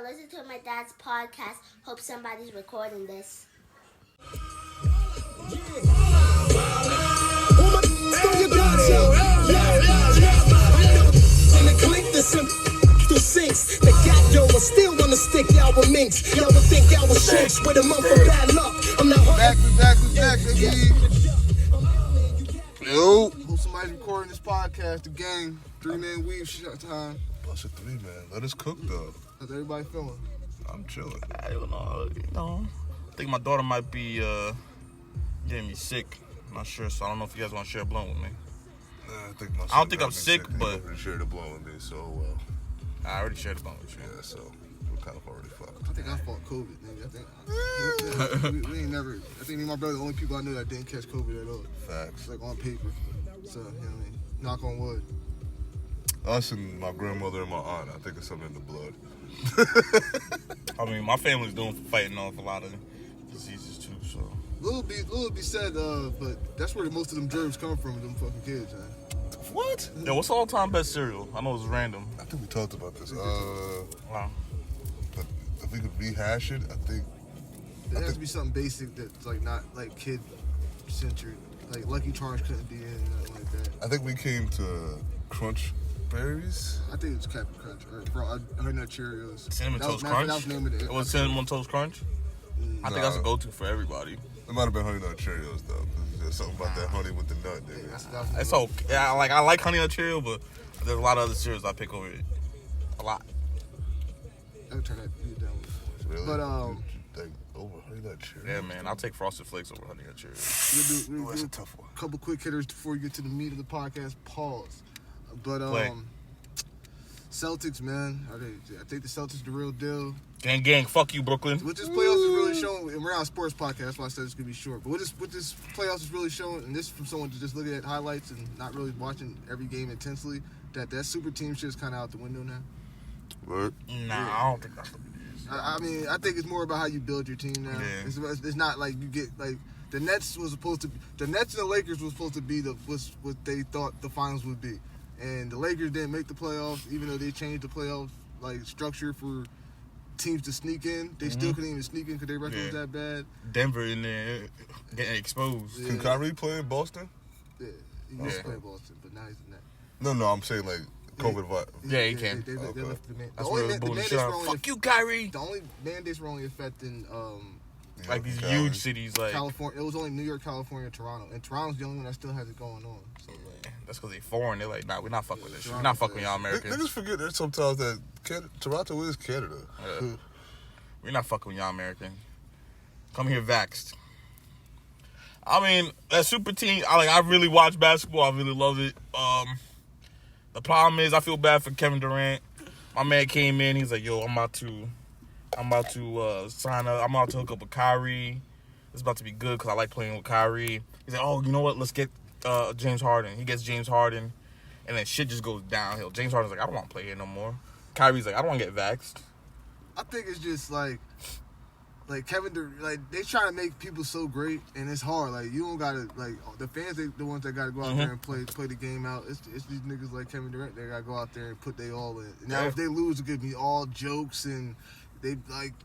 listen to my dad's podcast. Hope somebody's recording this. The sinks, the got yo, I still wanna stick y'all with minks. Y'all would think y'all was shakes with a month of bad luck. I'm not back, baby. Yo, hope somebody's recording this podcast. The gang, 3-man weave shot time. Plus a 3-man. Let us cook though. How's everybody feeling? I'm chilling. I don't know. I think my daughter might be getting me sick. I'm not sure, so I don't know if you guys want to share a blunt with me. I don't think I'm sick, but you shared a blunt with me, so well. I already shared a blunt with you. Yeah, so we're kind of already fucked. I think I fought COVID, nigga. We ain't never. I think me and my brother the only people I know that didn't catch COVID at all. Facts. Like on paper. So you know what I mean. Knock on wood. Us and my grandmother and my aunt. I think it's something in the blood. I mean, my family's fighting off a lot of diseases too. So Little be said, but that's where most of them germs come from. Them fucking kids, man. What? Yo, what's all-time best cereal? I know it's random. I think we talked about this. Wow. But if we could rehash it, I think It has to be something basic that's like not like kid centered. Like Lucky Charms couldn't be in nothing like that. I think we came to Crunch Berries. I think it's Captain Crunch or Honey Nut Cheerios. Cinnamon Toast Crunch? That was the name of it. It was Cinnamon Toast Crunch? I think that's a go-to for everybody. It might have been Honey Nut Cheerios though. There's something about that honey with the nut, nigga. It's okay. Yeah, I like Honey Nut Cheerio, but there's a lot of other cereals I pick over it. A lot. I would turn that dude down. Really? But Like, over Honey Nut Cheerios. Yeah, man. I'll take Frosted Flakes over Honey Nut Cheerios. we'll That's do a tough one. a couple quick hitters before we get to the meat of the podcast. Pause. But Play. Celtics, man. I think the Celtics the real deal. Gang, fuck you, Brooklyn. What this playoffs is really showing, and we're on a sports podcast, that's why I said it's gonna be short. But what this playoffs is really showing, and this from someone to just looking at highlights and not really watching every game intensely, that super team shit is kind of out the window now. What? Nah, I don't think that's what it is. I mean, I think it's more about how you build your team now. Yeah. It's not like you get like the Nets and the Lakers was supposed to be what they thought the finals would be, and the Lakers didn't make the playoffs, even though they changed the playoff like structure for teams to sneak in. They still couldn't even sneak in because their record was that bad. Denver in there getting exposed. Can Kyrie play in Boston? Yeah, he used to play Boston, but now he's in that. No, I'm saying like COVID vibe. Yeah, he can. They left the man. That's where the bullet shot. Fuck you, Kyrie. The only mandates were only affecting like these huge cities like California. It was only New York, California, Toronto, and Toronto's the only one that still has it going on. So that's because they foreign. They're like, nah, we're not fucking with this shit. We're not fucking with y'all Americans. Niggas forget that sometimes that Toronto is Canada. Yeah. We're not fucking with y'all American. Come here vaxxed. I mean, that super team, I really watch basketball. I really love it. The problem is I feel bad for Kevin Durant. My man came in, he's like, yo, I'm about to sign up. I'm about to hook up with Kyrie. It's about to be good because I like playing with Kyrie. He's like, oh, you know what? Let's get James Harden. He gets James Harden, and then shit just goes downhill. James Harden's like, I don't want to play here no more. Kyrie's like, I don't want to get vaxxed. I think it's just like Kevin Durant, like they trying to make people so great, and it's hard. Like you don't gotta the fans, the ones that gotta go out there and play the game out. It's these niggas like Kevin Durant. They gotta go out there and put they all in. Now if they lose, it could be all jokes and they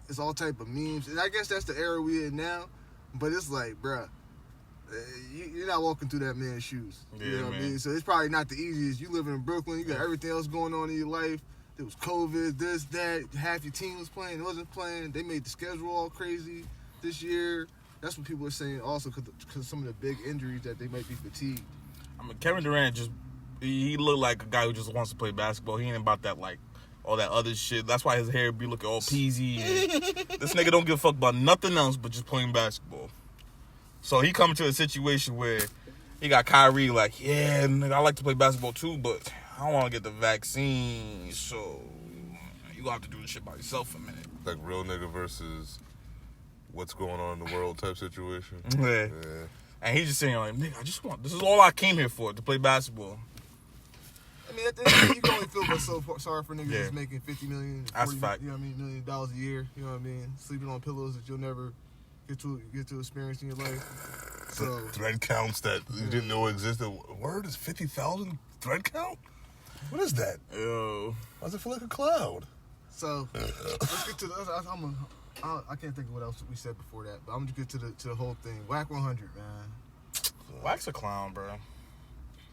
it's all type of memes. And I guess that's the era we in now. But it's like, bruh, you're not walking through that man's shoes. You know what I mean? So it's probably not the easiest. You live in Brooklyn. You got everything else going on in your life. It was COVID, this, that. Half your team was playing, it wasn't playing. They made the schedule all crazy this year. That's what people are saying also because some of the big injuries that they might be fatigued. I mean, Kevin Durant he looked like a guy who just wants to play basketball. He ain't about that, like, all that other shit. That's why his hair be looking all peasy. This nigga don't give a fuck about nothing else but just playing basketball. So he coming to a situation where he got Kyrie like, yeah, nigga, I like to play basketball too, but I don't want to get the vaccine, so you gonna have to do this shit by yourself for a minute. Like real nigga versus what's going on in the world type situation. Yeah. And he's just saying like, nigga, this is all I came here for, to play basketball. I mean, at the end of the day, you can only feel but so sorry for niggas that's making $50 million, that's fact. You know what I mean, $1 million a year. You know what I mean, sleeping on pillows that you'll never get to experience in your life. So thread counts that you didn't know existed. Word is 50,000 thread count. What is that? Yo. Why does it feel like a cloud? So let's get to the. I can't think of what else we said before that, but I'm gonna get to the whole thing. Wack 100, man. Wack's a clown, bro.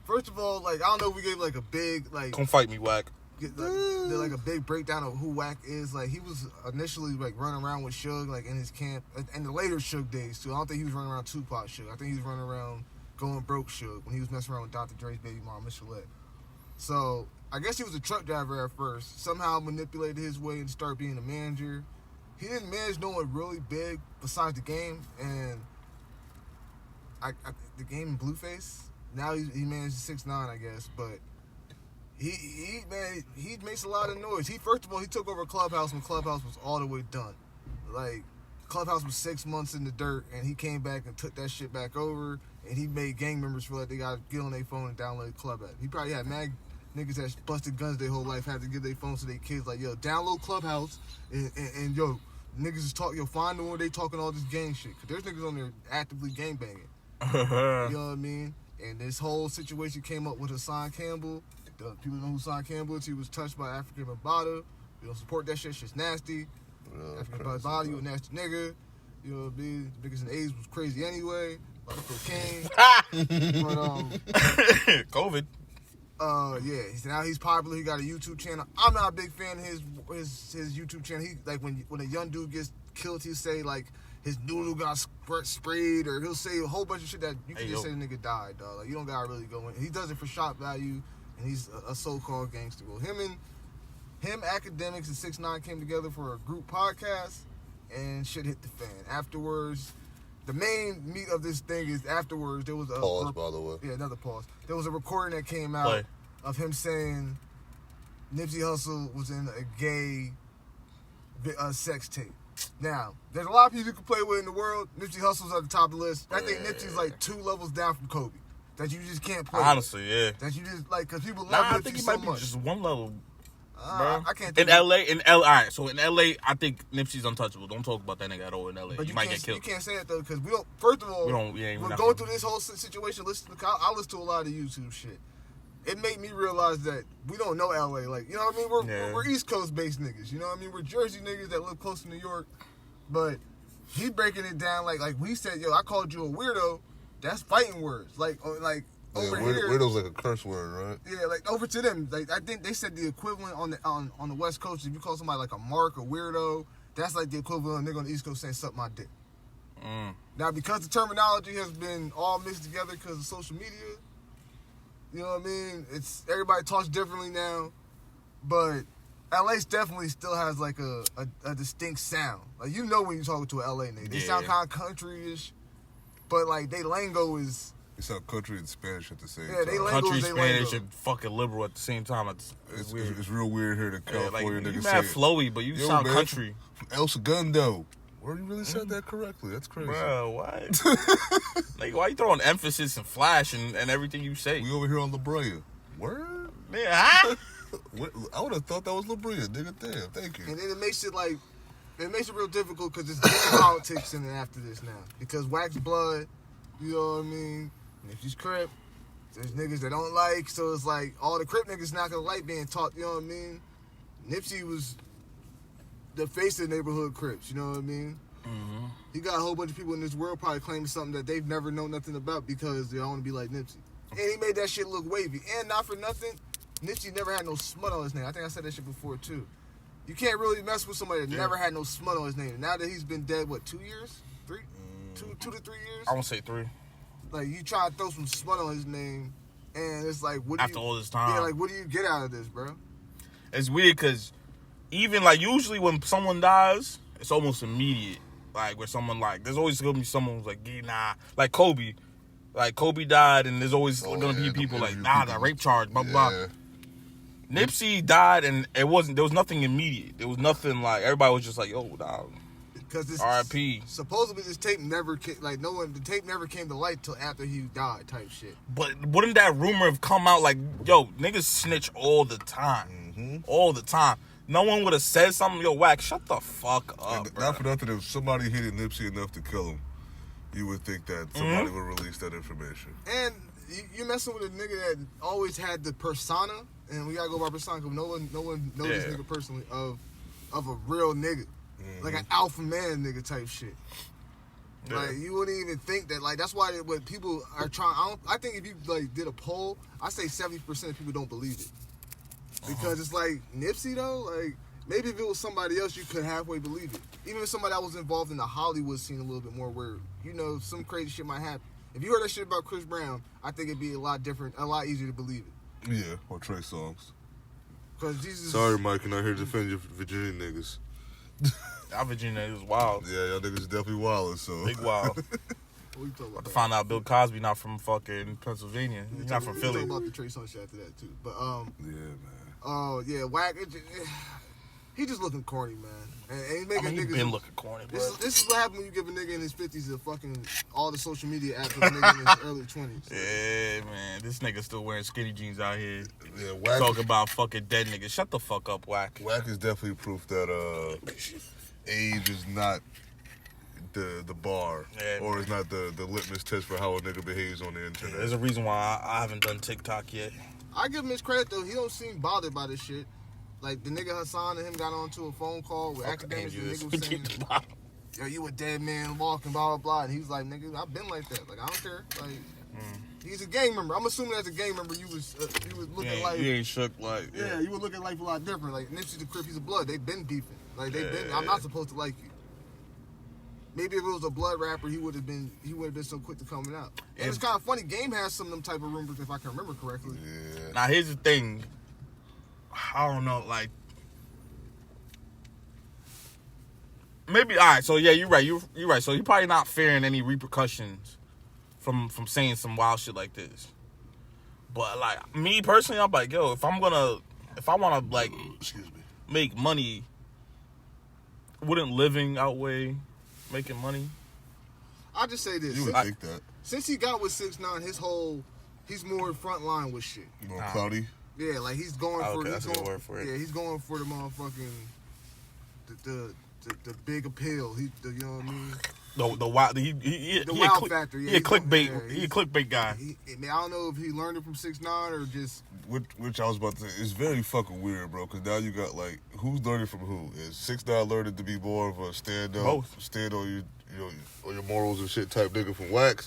First of all, like I don't know if we gave like a big like. Come fight me, Wack. Like a big breakdown of who Wack is. Like he was initially like running around with Suge like in his camp, and the later Suge days too. I don't think he was running around Tupac Suge. I think he was running around going broke Suge when he was messing around with Dr. Dre's baby mom, Miss Gillette. So I guess he was a truck driver at first. Somehow manipulated his way and started being a manager. He didn't manage no one really big besides the game and the game in Blueface. Now he manages 6ix9ine, I guess, but he makes a lot of noise. First of all, he took over Clubhouse when Clubhouse was all the way done. Like Clubhouse was 6 months in the dirt, and he came back and took that shit back over, and he made gang members feel like they gotta get on their phone and download the Club app. He probably had mad niggas that busted guns their whole life had to give their phones to their kids like, yo, download Clubhouse and yo, niggas is talking, yo, find them where they talking all this gang shit. Cause there's niggas on there actively gang banging. You know what I mean? And this whole situation came up with Hassan Campbell. The people know who Hassan Campbell is. He was touched by African Bambaataa. You don't support that shit. Shit's nasty. African Bambaataa, you a nasty nigga. You know what I mean? The niggas in the 80s was crazy anyway. A lot of cocaine. But COVID. Yeah. Now he's popular. He got a YouTube channel. I'm not a big fan of his YouTube channel. He like when a young dude gets killed, he'll say like his noodle got sprayed, or he'll say a whole bunch of shit that you can just say the nigga died, dog. Like you don't gotta really go in. He does it for shock value, and he's a so-called gangster. Well, him, Academics, and 6ix9ine came together for a group podcast, and shit hit the fan. Afterwards, the main meat of this thing is afterwards there was a pause, by the way. Yeah, another pause. There was a recording that came out of him saying Nipsey Hussle was in a gay sex tape. Now, there's a lot of people you can play with in the world. Nipsey Hussle's at the top of the list. I think Nipsey's like 2 levels down from Kobe. That you just can't play Honestly, with. Yeah. That you just, like, because people love I Nipsey think he so might be much. just one level. I can't in think LA, all right, so in LA, I think Nipsey's untouchable. Don't talk about that nigga at all in LA. But you might get killed. You can't say that, though, because we don't, first of all, we're going through this whole situation. I listen to a lot of YouTube shit. It made me realize that we don't know LA. Like, you know what I mean? We're East Coast based niggas. You know what I mean? We're Jersey niggas that live close to New York. But he breaking it down like we said, yo, I called you a weirdo. That's fighting words. Like over here. Weirdo's like a curse word, right? Yeah, like over to them. Like I think they said the equivalent on the West Coast. If you call somebody like a mark, a weirdo, that's like the equivalent of a nigga on the East Coast saying suck my dick. Now because the terminology has been all mixed together because of social media, you know what I mean? It's everybody talks differently now, but LA definitely still has like a distinct sound. Like you know when you're talking to an LA nigga, they sound kind of country-ish, but like they lingo is. It sound country and Spanish at the same Yeah, they time. lingo Country, is they Spanish, lingo. and fucking liberal at the same time. It's weird. It's real weird here in California. Like, you niggas mad say, flowy, but you sound man, country. From El Segundo. Where you really said that correctly? That's crazy. Bro, what? Like, why you throwing emphasis and flash and everything you say? We over here on La Brea. Word? Man, huh? I would have thought that was La Brea, nigga. Damn, thank you. And then it makes it real difficult because it's politics in it after this now. Because Wax Blood, you know what I mean? And if she's Crip, there's niggas that don't like, so it's like all the Crip niggas not gonna like being taught, you know what I mean? Nipsey was the face of the neighborhood Crips, you know what I mean? Mm-hmm. He got a whole bunch of people in this world probably claiming something that they've never known nothing about because they all want to be like Nipsey. And he made that shit look wavy. And not for nothing, Nipsey never had no smut on his name. I think I said that shit before too. You can't really mess with somebody that never had no smut on his name. Now that he's been dead, what, 2 years? 3? 2 to 3 years? I won't say 3. Like, you try to throw some smut on his name, and it's like, what do After all this time. Yeah, like, what do you get out of this, bro? It's weird because even, like, usually when someone dies, it's almost immediate. Like, where someone, like, there's always going to be someone who's like, yeah, nah. Like, Kobe. Like, Kobe died, and there's always going to be people like, nah, that rape charge, blah, blah. Nipsey died, and there was nothing immediate. There was nothing, like, everybody was just like, yo, nah. Because this R.I.P. Supposedly this tape never came, like the tape never came to light till after he died, type shit. But wouldn't that rumor have come out like, yo, niggas snitch all the time, all the time? No one would have said something. Yo, Wack, shut the fuck up, bro. Not for nothing. If somebody hated Nipsey enough to kill him, you would think that somebody would release that information. And you're messing with a nigga that always had the persona, and we gotta go by persona because no one knows this nigga personally, of of a real nigga. Like an alpha man nigga type shit. Yeah. Like, you wouldn't even think that. Like, that's why what people are trying. I think if you like did a poll, I say 70% of people don't believe it. Because it's like Nipsey though. Like, maybe if it was somebody else, you could halfway believe it. Even if somebody that was involved in the Hollywood scene a little bit more, where some crazy shit might happen. If you heard that shit about Chris Brown, I think it'd be a lot different, a lot easier to believe it. Yeah, or Trey Songz. Cause Jesus. Sorry, Mike, and I here to defend your Virginia niggas. Our Virginia is wild. Yeah, y'all niggas definitely wildin', so. Big wild. What you talking about? To find out Bill Cosby not from fucking Pennsylvania. He's not from We'll Philly. talk about the Trey Songz shit after that too. But Yeah, man. oh yeah, Wack. He just looking corny, man. And he's making He's niggas. been looking corny, bro. This is what happens when you give a nigga in his 50s a fucking all the social media apps of a nigga in his early 20s. Yeah, man. This nigga still wearing skinny jeans out here. Yeah, Wack. Talking about fucking dead niggas. Shut the fuck up, Wack. Wack is definitely proof that age is not the bar, Yeah, or is not the litmus test for how a nigga behaves on the internet. There's a reason why I haven't done TikTok yet. I give him his credit though. He don't seem bothered by this shit. Like the nigga Hassan and him got onto a phone call with academics. The nigga was saying, "Yo, you a dead man walking, blah blah blah." And he was like, "Nigga, I've been like that. Like I don't care." Like he's a gang member. I'm assuming as a gang member, you was looking like you ain't shook like yeah, you were looking like a lot different. Like Nipsey's a Crip, he's a blood. They've been beefing. Like they've been. I'm not supposed to like you. Maybe if it was a blood rapper, he would have been so quick to coming out. And it's kind of funny. Game has some of them type of rumors, if I can remember correctly. Yeah. Now here's the thing. I don't know, like maybe all right. So yeah, you're right. You're right. So you're probably not fearing any repercussions from saying some wild shit like this. But like me personally, I'm like, yo, if I want to like Excuse me. make money, wouldn't living outweigh making money? I'll just say this. You would think that. Since he got with 6ix9ine, he's more front line with shit. More cloudy. Yeah, like he's going Oh, for. okay, He's that's a good going, word for it. Yeah, he's going for the motherfucking the big appeal. You know what I mean? The wild, he The he wild factor. Yeah, he a clickbait. yeah, He a clickbait guy. I don't know if he learned it from 6ix9ine or just. Which I was about to say, it's very fucking weird, bro. Because now you got like, who's learning from who? Is 6ix9ine learning to be more of a stand on your morals and shit type nigga from Wack,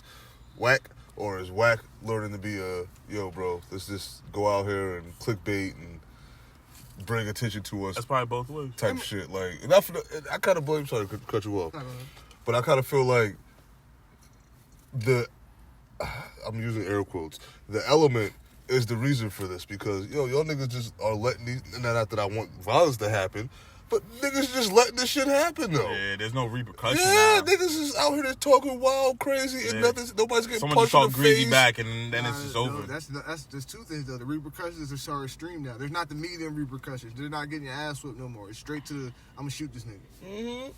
or is Wack learning to be a yo, bro? Let's just go out here and clickbait and bring attention to us That's probably both ways. type shit. Like, and I kind of blame. Sorry to cut you off, but I kind of feel like I'm using air quotes. The element is the reason for this because y'all niggas just are letting these. Not that I want violence to happen, but niggas just letting this shit happen though. Yeah, there's no repercussions. Yeah, now. niggas is out here just talking wild, crazy, and Yeah. nobody's getting Someone just punched in talk the greasy face. back, and then it's just over. There's two things though. The repercussions are so extreme now. There's not the medium repercussions. They're not getting your ass whipped no more. It's straight to the I'm gonna shoot this nigga.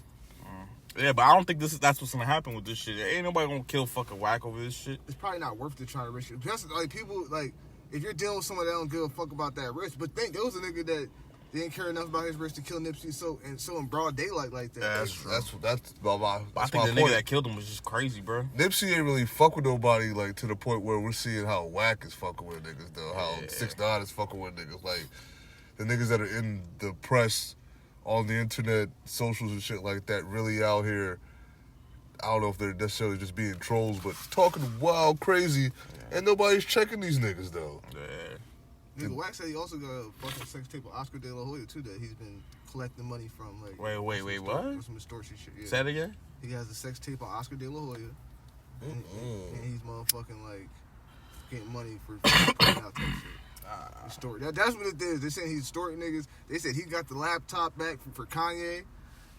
Yeah, but I don't think that's what's gonna happen with this shit. Ain't nobody gonna kill fucking Wack over this shit. It's probably not worth it trying to risk it. Plus, like people like if you're dealing with someone that don't give a fuck about that risk, but think there was a nigga that didn't care enough about his risk to kill Nipsey so in broad daylight like that. That's my I think my the point. nigga that killed him was just crazy, bro. Nipsey ain't really fuck with nobody like to the point where we're seeing how Wack is fucking with niggas though. How 6ix9ine is fucking with niggas. Like the niggas that are in the press, on the internet, socials and shit like that, really out here. I don't know if they're necessarily just being trolls, but talking wild crazy, and nobody's checking these niggas though. Yeah. Nigga Wack said he also got a fucking sex tape with Oscar De La Hoya too that he's been collecting money from. Like Wait, what? Some extortion shit. Yeah. Say that again? He has a sex tape on Oscar De La Hoya, and he's motherfucking like getting money for putting out that shit. Extort. That's what it is. They're saying he's extorting niggas. They said he got the laptop back for Kanye.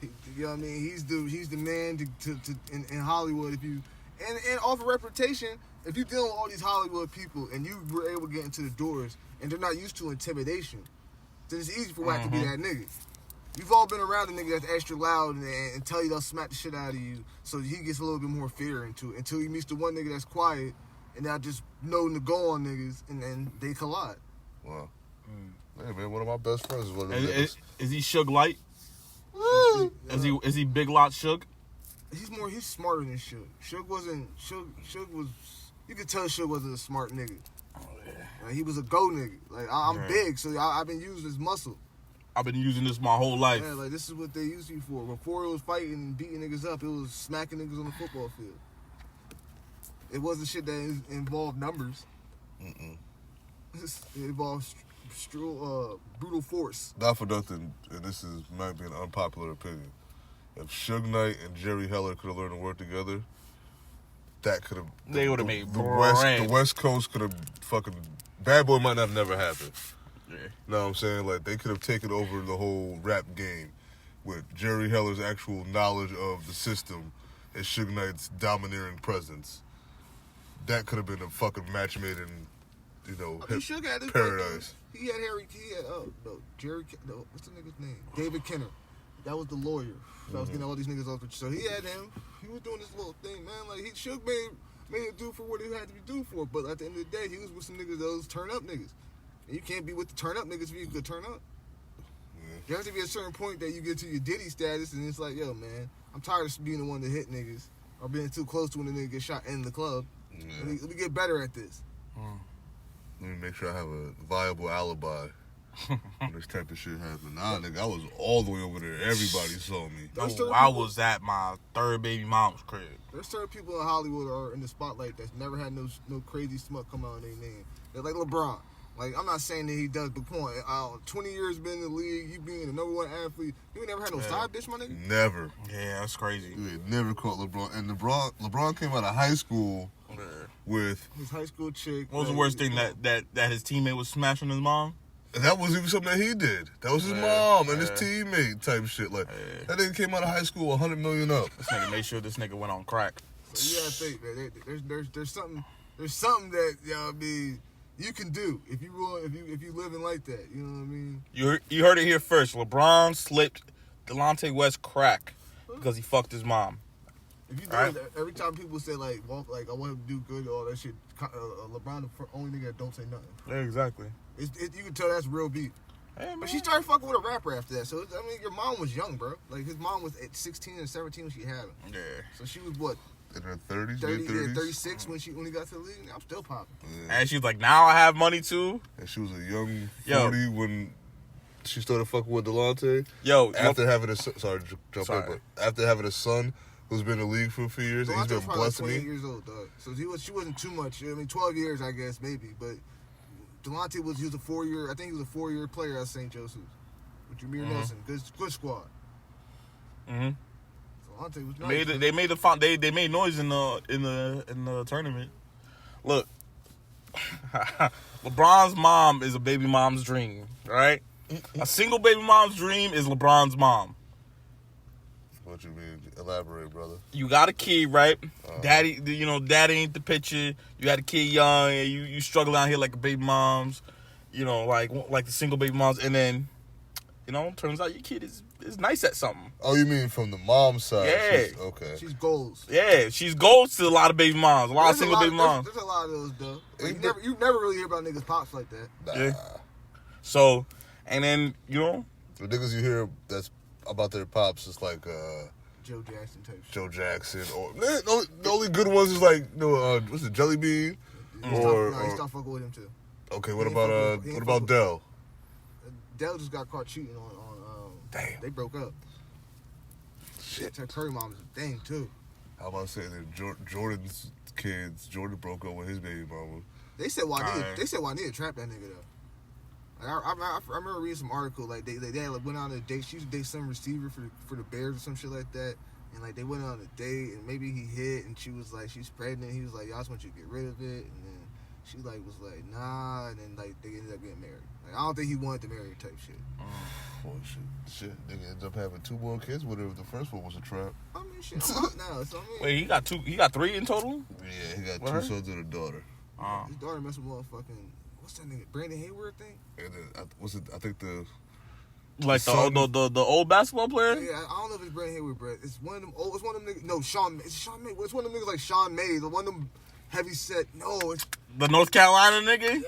You know what I mean? He's the man to in Hollywood. If you and off of reputation, if you dealing with all these Hollywood people and you were able to get into the doors and they're not used to intimidation, then it's easy for Wack to be that nigga. You've all been around a nigga that's extra loud and tell you they'll smack the shit out of you, so he gets a little bit more fear into it until he meets the one nigga that's quiet and now just knowing to go on niggas and then they collide. Wow. Hey man, one of my best friends is one of them niggas. Is he Suge Light? Is he Big Lot Suge? He's smarter than Suge. Suge was, you could tell Suge wasn't a smart nigga. Like, he was a go nigga. Like, I'm big, so I've been using his muscle. I've been using this my whole life. Yeah, like this is what they used you for. Before it was fighting and beating niggas up, it was smacking niggas on the football field. It wasn't shit that involved numbers. It involved brutal force. Not for nothing, and this might be an unpopular opinion. If Suge Knight and Jerry Heller could have learned to work together, that could have... They would have made the West Coast could have fucking... Bad Boy might not have never happened. Yeah. You know what I'm saying? Like, they could have taken over the whole rap game with Jerry Heller's actual knowledge of the system and Suge Knight's domineering presence. That could have been a fucking match made in, Suge had his paradise. He had Jerry, what's the nigga's name? David Kenner. That was the lawyer. That was getting all these niggas off. So he had him. He was doing this little thing, man. Like, Suge made it do for what it had to be do for. But at the end of the day, he was with some niggas, those turn-up niggas. And you can't be with the turn-up niggas if you could turn up. Yeah. There has to be a certain point that you get to your Diddy status, and it's like, yo, man, I'm tired of being the one to hit niggas or being too close to when a nigga get shot in the club. Yeah. Let me get better at this. Let me make sure I have a viable alibi when this type of shit happened. Nah, nigga, I was all the way over there. Everybody saw me. I was at my third baby mom's crib. There's certain people in Hollywood or in the spotlight that's never had no crazy smut come out in their name. They're like LeBron. Like, I'm not saying that he does, but come on, 20 years been in the league, you being the number one athlete, you ain't never had no side bitch, my nigga? Never. Yeah, that's crazy. You ain't never caught LeBron. And LeBron came out of high school with... His high school chick. What was the worst thing, that his teammate was smashing his mom? That wasn't even something that he did. That was his mom and his teammate type shit. Like, that nigga came out of high school 100 million up. This nigga made sure this nigga went on crack. So you gotta think, man, there's something that, I mean, you can do if you living like that. You know what I mean? You heard it here first. LeBron slipped Delonte West crack because he fucked his mom. If you do that, every time people say like I want him to do good, all that shit, LeBron the only nigga that don't say nothing. Yeah, exactly. You can tell that's real beef. Hey, but she started fucking with a rapper after that. So I mean, your mom was young, bro. Like his mom was at 16 and 17 when she had him. Yeah. So she was what? In her 30s, 30, mid-30s? yeah, 36 when he got to the league. I'm still popping. Yeah. And she's like, now I have money too. And she was a young 40 when she started fucking with Delonte. After having a son, after having a son who's been in the league for a few years, and he's been blessing me. 28 years old, dog. So she wasn't too much. I mean, 12 years, I guess, maybe. But Delonte he was a 4-year. I think he was a 4-year player at St. Joseph's with Jameer Nelson. Good squad. Mm-hmm. Delonte was nice. They made noise in the tournament. Look, LeBron's mom is a baby mom's dream, right? A single baby mom's dream is LeBron's mom. What you mean? Elaborate, brother. You got a kid, right? Daddy ain't the picture. You had a kid young, and you struggle out here like a baby moms, like the single baby moms, and then, turns out your kid is nice at something. Oh, you mean from the mom's side? Yeah. Okay. She's goals. Yeah, she's goals to a lot of baby moms, a lot of single baby moms. There's a lot of those, though. Like, you never really hear about niggas pops like that. Nah. Yeah. So, and then, the niggas you hear that's about their pops is like Joe Jackson type shit. Joe Jackson, or the only good ones is like what's it, Jelly Bean, He stopped fucking with him too. Okay, what about Dell? Dell just got caught cheating on. Damn. They broke up. Shit. Her Curry mom is a thing too. How about saying that Jordan's kids? Jordan broke up with his baby mama. They said Juanita trapped that nigga though. Like, I remember reading some article like they went on a date. She used to date some receiver for the Bears or some shit like that. And like they went on a date and maybe he hit and she was like she's pregnant. He was like, "Y'all just want you to get rid of it." And then she was like, "Nah." And then like they ended up getting married. Like I don't think he wanted to marry her type shit. Well, shit. Nigga ends up having 2 more kids. Whatever the first one was a trap. I mean, shit. I'm out now. So I mean, wait, he got 3 in total? Yeah, he got 2 sons and a daughter. His daughter messed with motherfucking what's that nigga Brandon Hayward thing? And then I think the the old basketball player? Yeah, I don't know if it's Brandon Hayward, but it's one of them. Oh, it's one of them niggas. No, Sean. It's Sean May. It's one of them niggas like Sean May. The one of them heavy set. No, it's the North Carolina nigga.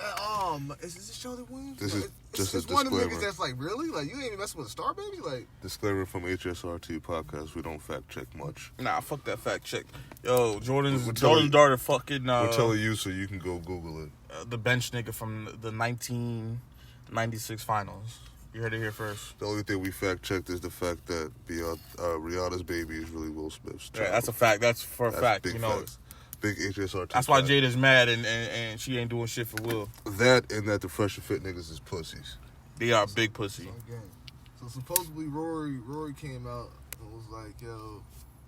Is this Charlie Williams? This is just it's a one of them disclaimer. niggas that's like really like you ain't even messing with a star baby like. Disclaimer from HSRT podcast: we don't fact check much. Nah, fuck that fact check. Yo, Jordan's We're telling- daughter fucking. We're telling you so you can go Google it. The bench nigga from the 1996 finals. You heard it here first. The only thing we fact checked is the fact that Rihanna's baby is really Will Smith's child. Yeah, that's a fact. That's for a fact. Big You know, facts. Big HSRT. that's why fact. Jada's mad and she ain't doing shit for Will. That and that the Fresh and Fit niggas is pussies. They are big pussy. Again. So supposedly Rory came out and was like, yo,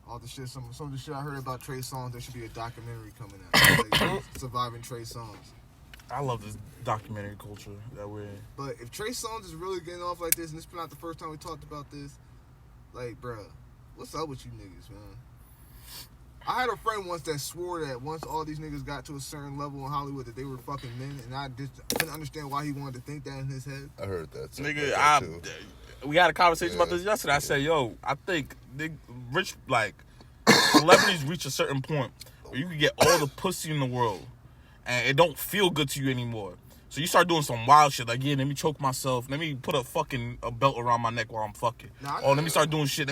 all the shit, some of the shit I heard about Trey Songz, there should be a documentary coming out. Like, surviving Trey Songz. I love this documentary culture that we're in. But if Trey Songz is really getting off like this, and this is not the first time we talked about this, like, bruh, what's up with you niggas, man? I had a friend once that swore that once all these niggas got to a certain level in Hollywood that they were fucking men, and I just couldn't understand why he wanted to think that in his head. I heard that. Nigga, we had a conversation about this yesterday. I said, yo, I think rich, like, celebrities reach a certain point where you can get all the pussy in the world and it don't feel good to you anymore. So you start doing some wild shit, like, yeah, let me choke myself. Let me put a belt around my neck while I'm fucking. Let me start doing shit.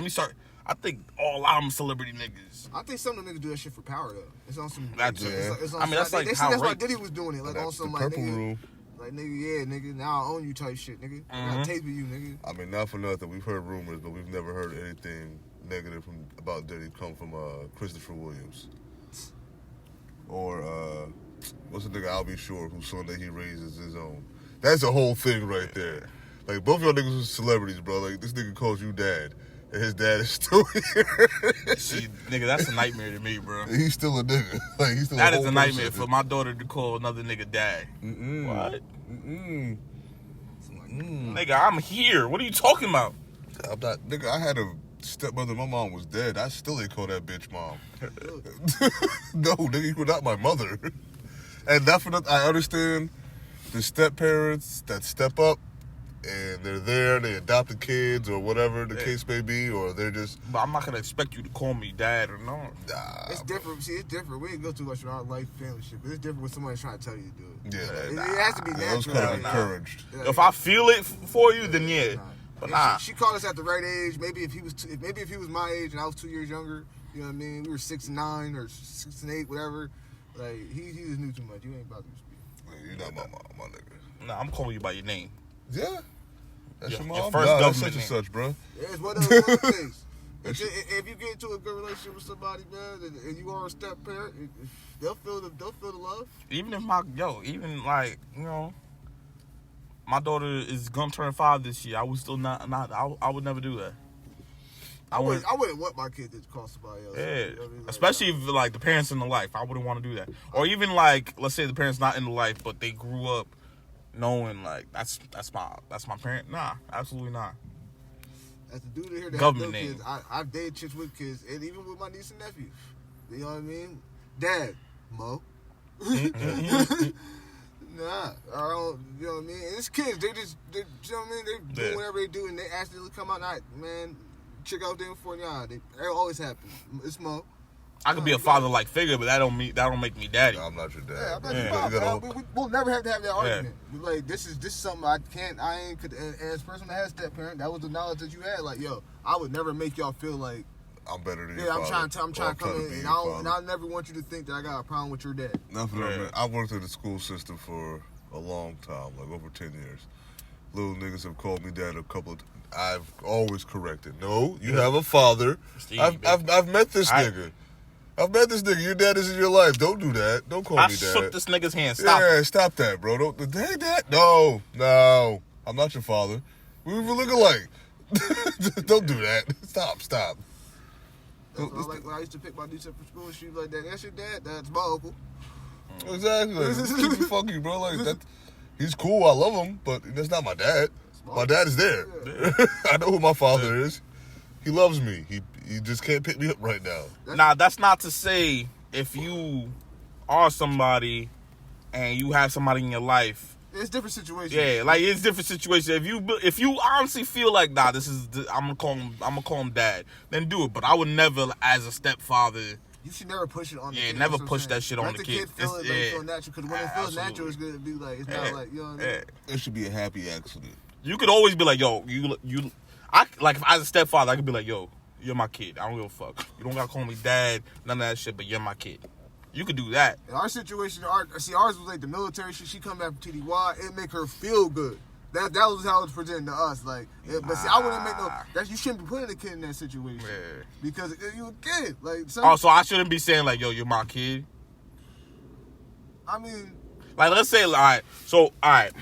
I think a lot of them celebrity niggas. I think some of them niggas do that shit for power, though. It's on some... That's it's on I mean, that's like how that's why Diddy was doing it. Like, on some, the like, purple nigga... room. Like, nigga, yeah, nigga, now I own you type shit, nigga. I got tape with you, nigga. I mean, not for nothing. We've heard rumors, but we've never heard anything negative about Diddy come from Christopher Williams. Or, what's the nigga, I'll be sure, whose son that he raises his own. That's a whole thing right there. Like, both of y'all niggas are celebrities, bro. Like, this nigga calls you dad. And his dad is still here. See, nigga, that's a nightmare to me, bro. He's still a nigga. Like, he's still That a is whole a nightmare person. for my daughter to call another nigga dad. What? Nigga, I'm here. What are you talking about? I'm not, nigga, I had a stepmother. My mom was dead. I still ain't call that bitch mom. No, nigga, you were not my mother. And not for nothing, I understand the step parents that step up and they're there, they adopted kids or whatever the case may be, or they're just... But I'm not going to expect you to call me dad or no. Nah, It's different. See, it's different. We ain't go too much in our life family shit, but it's different when somebody's trying to tell you to do it. Yeah, It has to be natural. that was kind of like, encouraged. If I feel it for you, then yeah. But nah. She called us at the right age. Maybe if he was my age and I was 2 years younger, you know what I mean? We were 6 and 9 or 6 and 8, whatever. Like, he just knew too much. You ain't about to speak. You're not my mom, my nigga. Nah, I'm calling you by your name. Yeah. That's Yeah, your your mom? first Nah, that's government such and name. such, bro. Yeah, it's one of those things. If you get into a good relationship with somebody, man, and you are a step parent, they'll feel the love. Even if my daughter is gonna turn 5 this year, I would still not I would never do that. I wouldn't want my kid to call somebody else. Yeah, You know what I mean? Like, especially if like the parents in the life, I wouldn't want to do that. Or even like, let's say the parents not in the life, but they grew up knowing like that's my parent. Nah, absolutely not. as a dude here that Government have no name. kids, I've dated chicks with kids, and even with my niece and nephew. You know what I mean? Dad, Mo. Nah, I don't, you know what I mean? And it's kids, you know what I mean? They do whatever they do, and they accidentally come out, man, chick out there for y'all. It always happens. It's Mo. I could be a father-like figure, but that don't make me daddy. No, I'm not your dad. Yeah, I'm not Yeah. your father. We'll never have to have that argument. Like, this is something and as a person that has step parent, that was the knowledge that you had. Like, yo, I would never make y'all feel like, I'm better than your yeah, father. I'm trying to come in, be and your I'll never want you to think that I got a problem with your dad. Nothing. Man. I worked in the school system for a long time, like over 10 years. Little niggas have called me dad a couple of times. I've always corrected. No, you have a father. Steve, I've met this nigga. I've met this nigga. Your dad is in your life. Don't do that. Don't call I me dad. shook this nigga's hand. Stop. Yeah, stop that, bro. Hey, dad. No. I'm not your father. We look alike. Don't do that. Stop. That's like when I used to pick my niece up from school, she was like, that's your dad? That's my uncle. Exactly. Keep it funky, bro. Like that. He's cool. I love him, but that's not my dad. My dad is there. I know who my father is. He loves me. He just can't pick me up right now. Now, that's not to say if you are somebody and you have somebody in your life. It's different situations. Yeah, like it's different situations. If you honestly feel like, nah, I'm gonna call him dad, then do it. But I would never, as a stepfather. You should never push it on the kid. Yeah, never That's what I'm push that shit on Let the kid. kid. Feel it, let it feel natural. Because when it feels Absolutely. natural, it's gonna be like it's not like, you know what I mean? It should be a happy accident. You could always be like, yo, if I was a stepfather, I could be like, yo, you're my kid. I don't give a fuck. You don't gotta call me dad, none of that shit, but you're my kid. You could do that. In our situation, ours was like the military shit. She come back from TDY, it make her feel good. That was how it was presented to us. Like, but see, I wouldn't make no. That you shouldn't be putting a kid in that situation because you a kid. Like, so I shouldn't be saying like, yo, you're my kid. I mean, like, let's say, all right.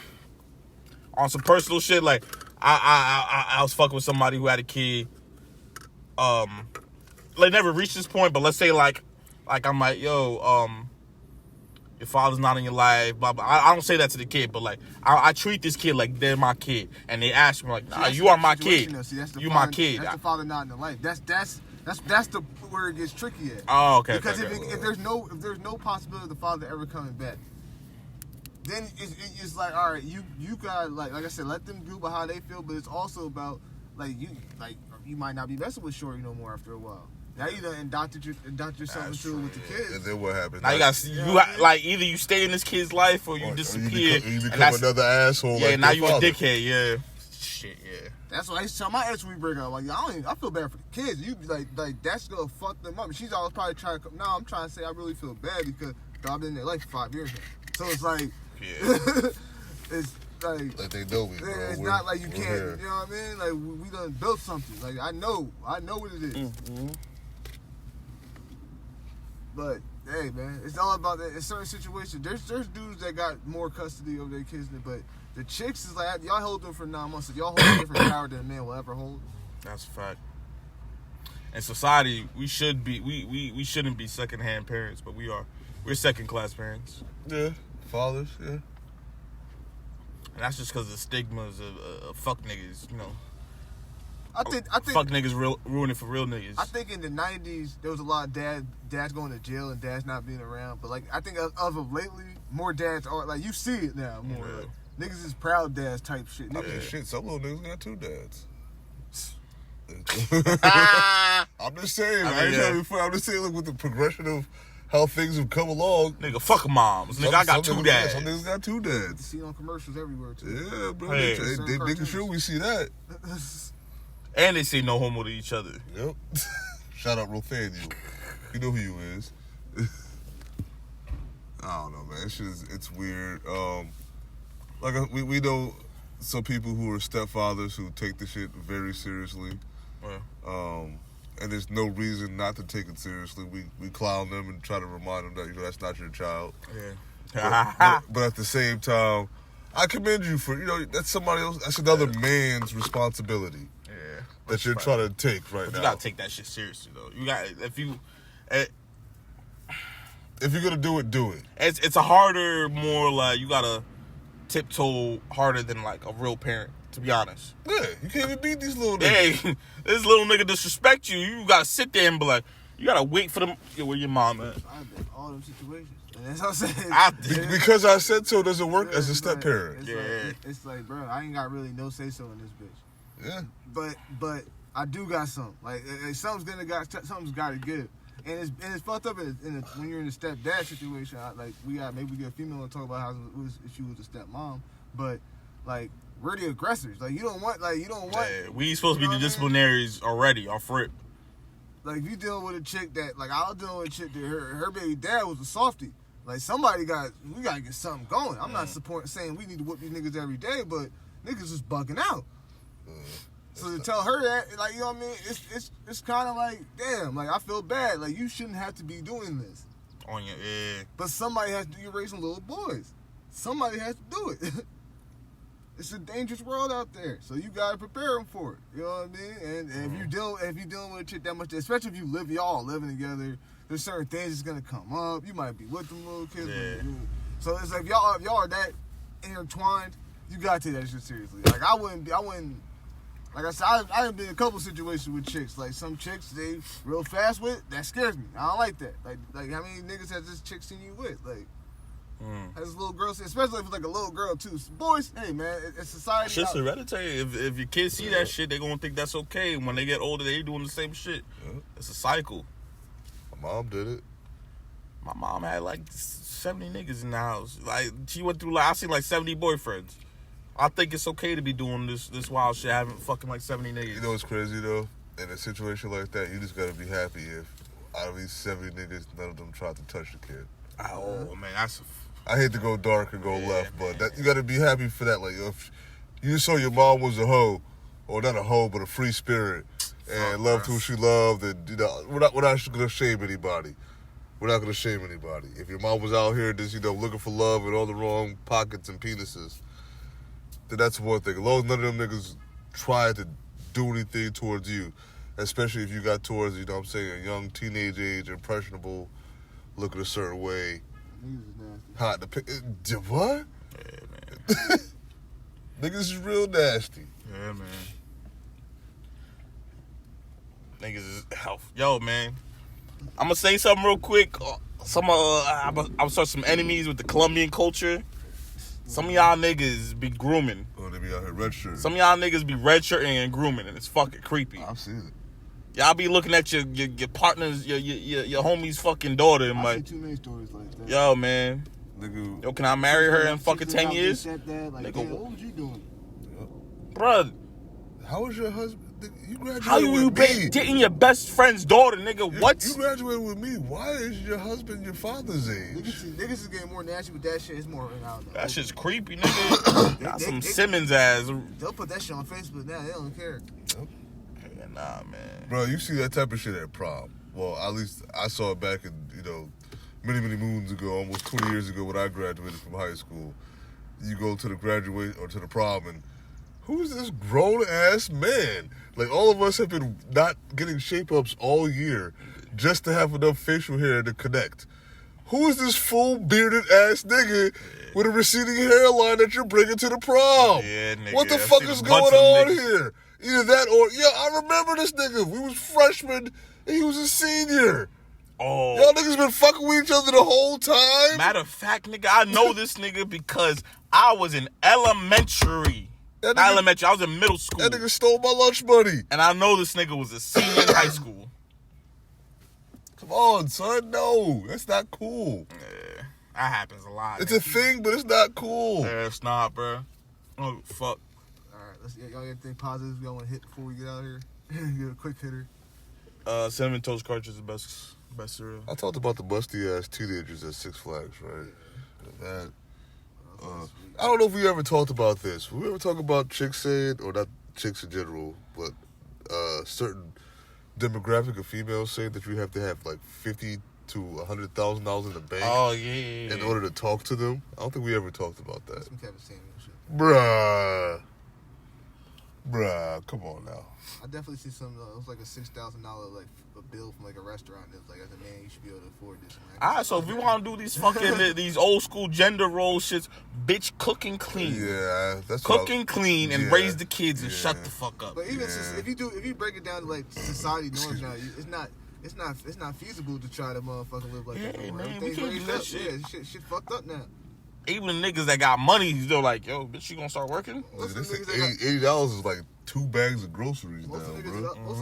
On some personal shit, like, I was fucking with somebody who had a kid. Like, never reached this point, but let's say like I'm like, yo, your father's not in your life, blah blah. I don't say that to the kid, but like I treat this kid like they're my kid, and they ask me like, nah, you are my kid. You my kid. That's the father not in the life. That's the where it gets tricky at. Oh, okay. Because okay. if there's no possibility of the father ever coming back, then it's like, all right, you gotta like I said, let them do about how they feel, but it's also about you might not be messing with Shorty no more after a while. Now you done indoctrinate yourself into it with the kids. And then what happens? Now you got like either you stay in this kid's life or you disappear. You become another asshole. Yeah, like now you father. a dickhead. Yeah. Shit. Yeah. That's why I used to tell my ex when we break up. Like, I feel bad for the kids. You be like that's gonna fuck them up. And she's always probably trying to come. No, I'm trying to say I really feel bad because I've been in their life for 5 years now. So it's like, it's like they know me. Bro. It's not like you can't. Here. You know what I mean? Like we done built something. Like I know what it is. Mm-hmm. But hey, man, it's all about that. In certain situations, there's dudes that got more custody of their kids, but the chicks is like, y'all hold them for 9 months, so y'all hold a different power than a man will ever hold. That's a fact. In society, we shouldn't be second-hand parents, but we are. We're second-class parents. Yeah, fathers. Yeah, and that's just because of the stigmas of fuck niggas, you know. I think fuck niggas ruining for real niggas. I think in the 90s there was a lot of dads going to jail and dads not being around. But like I think of lately, more dads are like, you see it now more. Yeah. Like, niggas is proud dads type shit. I mean, shit, some little niggas got 2 dads. I'm just saying. I ain't trying to be funny. I'm just saying, like, with the progression of how things have come along. Nigga, fuck moms. Nigga, I got 2 dads. Some niggas got 2 You dads. see it on commercials everywhere too. Yeah, bro. Hey. They making sure we see that. And they say no homo to each other. Yep. Shout out Rothaniel. You know who you is. I don't know, man. It's weird. Like we know some people who are stepfathers who take the shit very seriously. Yeah. And there's no reason not to take it seriously. We clown them and try to remind them that, that's not your child. Yeah. But at the same time, I commend you for, that's somebody else. That's another man's responsibility. Yeah. That you're trying to take right now. You gotta take that shit seriously though. You got if you're gonna do it. It's a harder, more like you gotta tiptoe harder than like a real parent. To be honest. Yeah, you can't even beat these little niggas. Hey, this little nigga disrespect you. You gotta sit there and be like, you gotta wait for them. Yo, where your mom at? I've been in all them situations. And that's what I'm saying. Because I said so doesn't work as a step parent. It's like, bro, I ain't got really no say so in this bitch. Yeah. But I do got something. Like something's got to give. And it's fucked up when you're in a stepdad situation. Maybe we get a female to talk about how if she was a stepmom, but like we're the aggressors. Like you don't want. Yeah, we supposed to be the disciplinaries already off rip. Like if you dealing with a chick that I was dealing with a chick that her baby dad was a softie. Like we gotta get something going. I'm not saying we need to whoop these niggas every day, but niggas is bugging out. So to tell her that, like, you know what I mean, it's kind of like, damn, like I feel bad. Like you shouldn't have to be doing this. On your head. But somebody has to. You're raising little boys. Somebody has to do it. It's a dangerous world out there, so you gotta prepare them for it. You know what I mean? And if you're dealing with a chick that much, especially if y'all living together, there's certain things that's gonna come up. You might be with them little kids. Yeah. So it's like if y'all are that intertwined, you gotta take that shit seriously. Like I wouldn't. Like I said, I've been in a couple situations with chicks. Like some chicks they real fast with. That scares me. I don't like that. Like how many niggas has this chick seen you with? Like. As a little girl, especially if it's like a little girl too. Boys, hey man, it's society. Shit's hereditary. If your kids see that shit, they gonna think that's okay. When they get older, they doing the same shit. Yeah. It's a cycle. My mom did it. My mom had like 70 niggas in the house. Like she went through I seen like 70 boyfriends. I think it's okay to be doing this wild shit, having fucking like 70 niggas. You know what's crazy though? In a situation like that, you just gotta be happy if out of these 70 niggas, none of them tried to touch the kid. Oh man, that's. I hate to go dark and go left, but you got to be happy for that. Like, if you saw your mom was a hoe, or not a hoe, but a free spirit, and loved who she loved, and we're not gonna shame anybody. We're not gonna shame anybody. If your mom was out here just looking for love in all the wrong pockets and penises, then that's one thing. As long as none of them niggas try to do anything towards you, especially if you got towards a young teenage age, impressionable, looking a certain way. Hot to pick. What? Yeah, man. Niggas is real nasty. Yeah, man. Niggas is health. Yo, man. I'm gonna say something real quick. I'm gonna start some enemies with the Colombian culture. Some of y'all niggas be grooming. Oh, they be out here red shirt. Some of y'all niggas be red shirting and grooming, and it's fucking creepy. I've seen it. Y'all be looking at your partner's, your homie's fucking daughter and I like, see too many stories like that. yo, man. Nigga. Yo, can I marry her in fucking 10 years? Like, Nigga, damn, what was you doing? Bruh, How was your husband? You graduated how you with me. dating your best friend's daughter, nigga? What? You graduated with me. Why is your husband your father's age? Niggas is getting more nasty with that shit. It's more, I don't know. That shit's creepy, nigga. Got some Simmons ass. They'll put that shit on Facebook now. They don't care. Yeah, nah, man. Bro, you see that type of shit at prom. Well, at least I saw it back in, many, many moons ago, almost 20 years ago when I graduated from high school. You go to the graduate or to the prom and who's this grown-ass man? Like, all of us have been not getting shape-ups all year just to have enough facial hair to connect. Who is this full bearded-ass nigga with a receding hairline that you're bringing to the prom? Yeah, nigga. What the I've fuck seen is a going bunch of on niggas. here? Either that or, I remember this nigga. We was freshmen and he was a senior. Oh. Y'all niggas been fucking with each other the whole time? Matter of fact, nigga, I know this nigga because I was in elementary. That Not nigga- elementary, I was in middle school. That nigga stole my lunch money. And I know this nigga was a senior in high school. Come on, son. No, that's not cool. Yeah, that happens a lot. It's a thing, but it's not cool. Yeah, it's not, bro. Oh, fuck. All right, let's y'all got anything positive y'all want to hit before we get out of here? Get a quick hitter. Cinnamon Toast Crunch is the best cereal. I talked about the musty-ass teenagers at Six Flags, right? That, I don't know if we ever talked about this. We ever talk about chicks saying, or not chicks in general, but certain demographic of females saying that you have to have like $50,000 to $100,000 in the bank Yeah. in order to talk to them? I don't think we ever talked about that. Some Kevin Samuel shit. Bruh, come on now. I definitely see some. It was like a $6,000 like a bill from like a restaurant. It was like, as a man, you should be able to afford this. Alright, so if we want to do these fucking these old school gender role shits, bitch, cook and clean. Yeah, that's Cook and clean and yeah, raise the kids and yeah. shut the fuck up. But even Yeah. since, if you break it down to like society norms now, it's not feasible to try to motherfucking live like that. Yeah, No more. man, we Everything's can't do raised that up. shit. Yeah, shit fucked up now. Even the niggas that got money, they're like, yo, bitch, you gonna start working? Most of This the niggas that got- $80 is like 2 bags of groceries now, most of the bro.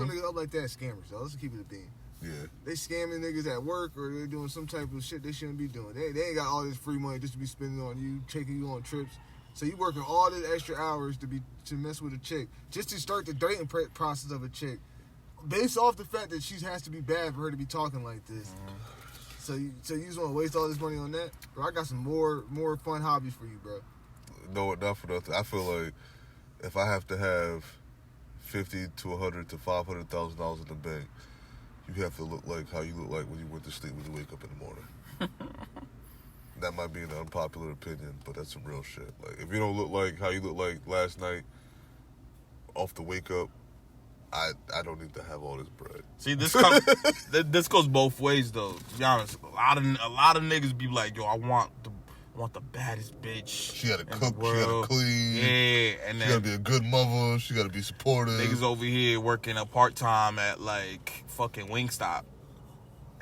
niggas up like that scammers. So let's keep it a beam. Yeah. They scamming niggas at work or they're doing some type of shit they shouldn't be doing. They ain't got all this free money just to be spending on you, taking you on trips. So you working all these extra hours to mess with a chick, just to start the dating process of a chick, based off the fact that she has to be bad for her to be talking like this. So you just want to waste all this money on that? Bro, I got some more fun hobbies for you, bro. No, not for nothing. I feel like if I have to have $50,000 to $100,000 to $500,000 in the bank, you have to look like how you look like when you went to sleep when you wake up in the morning. That might be an unpopular opinion, but that's some real shit. Like, if you don't look like how you look like last night off the wake up, I don't need to have all this bread. See, this goes both ways though. To be honest, a lot of niggas be like, yo, I want the baddest bitch. She gotta in the cook, she gotta world. clean. Yeah, and She gotta then be a good mother. She gotta be supportive. niggas over here working a part-time at like fucking Wingstop.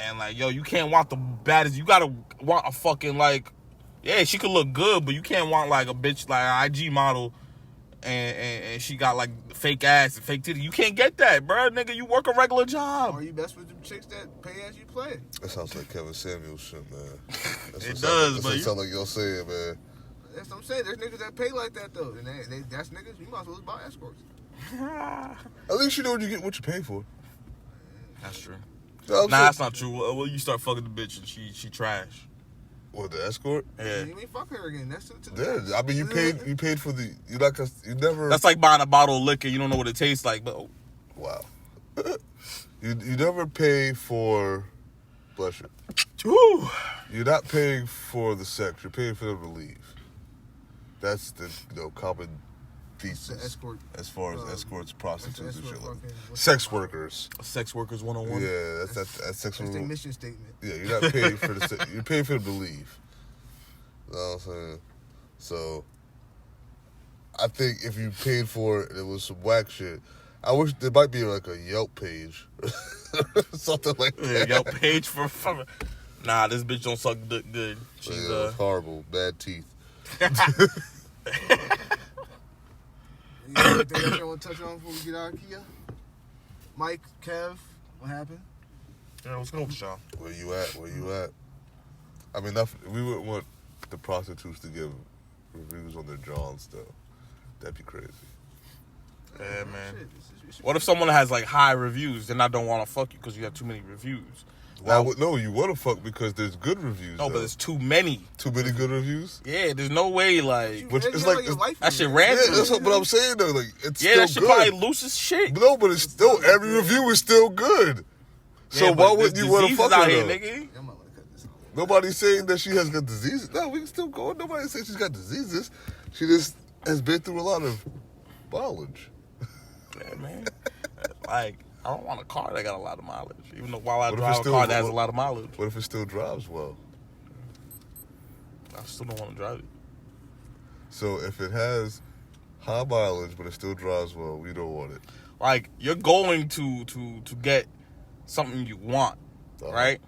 And like, yo, you can't want the baddest. You gotta want a fucking like, yeah, she could look good, but you can't want like a bitch like an IG model, and she got like fake ass and fake titty. You can't get that, bro, nigga. You work a regular job. Are you best with them chicks that pay as you play? That sounds like Kevin Samuel shit, man. That's It what does, That's but what you- sound like y'all saying, man. That's what I'm saying. There's niggas that pay like that though, and that's niggas. You might as well just buy escorts. At least you know what you get, what you pay for. That's true. You know what I'm Nah, saying? that's not true. Well, you start fucking the bitch and she trash. What, the escort? Yeah. You ain't fuck her again. That's it. Yeah, I mean, you paid for the. You never. That's like buying a bottle of liquor. You don't know what it tastes like, but Wow. you never pay for. Bless you. whew. You're not paying for the sex. You're paying for them to leave. That's the common thesis escort, as far as escorts, prostitutes, and shit like that. fucking Sex workers. Sex workers 101. Yeah, that's sex That's their worker. mission statement. Yeah, you're not paying for the. You're paying for them to leave. You know what I'm saying? So, I think if you paid for it, and it was some whack shit. I wish there might be like a Yelp page, something like that. Yeah, Yelp page for fucking. Nah, this bitch don't suck dick good. She's Yeah, it's horrible, bad teeth. Anything else you want to touch on before we get out of Kia? Mike, Kev, what happened? Yeah, what's going on, Sean? Where you at? I mean, we wouldn't want the prostitutes to give reviews on their Johns, though. That'd be crazy. Yeah, man. Shit. What if someone has like high reviews, then I don't want to fuck you because you have too many reviews? No, you want to fuck because there's good reviews. No, though. but there's too many. Too many good reviews. Yeah, there's no way like Which Hey, it's you like your wife that shit in ran there. Yeah, that's what I'm saying though. Like it's yeah, still that shit good. probably loose as shit. No, but it's still every review is still good. So Yeah, why but wouldn't there's you want to diseases fuck out her? here, Though? nigga? I might want to cut this out. Nobody's saying that she has got diseases. No, we can still go. Nobody's saying she's got diseases. She just has been through a lot of mileage. Yeah, man. Like, I don't want a car that got a lot of mileage. Even though while I What if drive it's a still- car that has a lot of mileage, What if it still drives well? I still don't want to drive it. So if it has high mileage but it still drives well, we don't want it. Like, you're going to get something you want, right?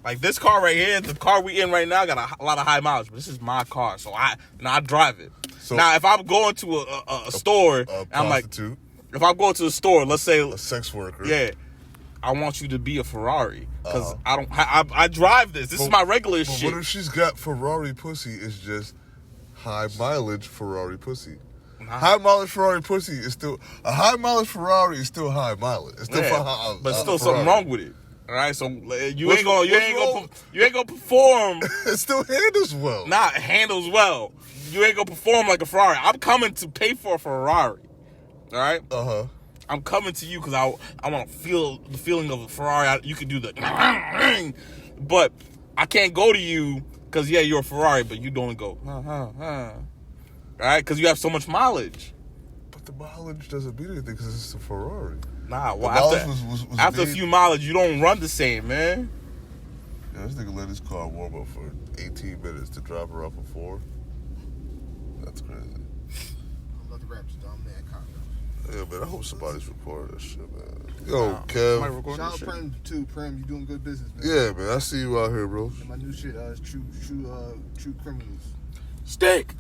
Like this car right here, the car we in right now got a lot of high mileage, but this is my car, so I drive it. So- now, if I'm going to a store, A I'm like, prostitute, if I'm going to the store, let's say, a sex worker. yeah, I want you to be a Ferrari because I drive this. This is my regular But shit. what if she's got Ferrari pussy? It's just high mileage Ferrari pussy. High mileage Ferrari pussy is still a high mileage Ferrari is still high mileage. It's still but still Ferrari. something wrong with it. All right, so you What's ain't gonna wrong? perform. It still handles well. Not handles well. You ain't gonna perform like a Ferrari. I'm coming to pay for a Ferrari. All right. I'm coming to you because I want to feel the feeling of a Ferrari. You can do the, but I can't go to you because you're a Ferrari, but you don't go. All right, because you have so much mileage. But the mileage doesn't mean anything because it's a Ferrari. Nah, well, mileage after, was after a made- few mileage, you don't run the same, man. Yeah, this nigga let his car warm up for 18 minutes to drop her off a 4. That's crazy. I'm about to wrap this down, man. Yeah, man, I hope somebody's recording that shit, man. Yo, Kev. Shout out Prem too. Prem, you doing good business, man. Yeah, man, I see you out here, bro. And my new shit is true criminals. Stick.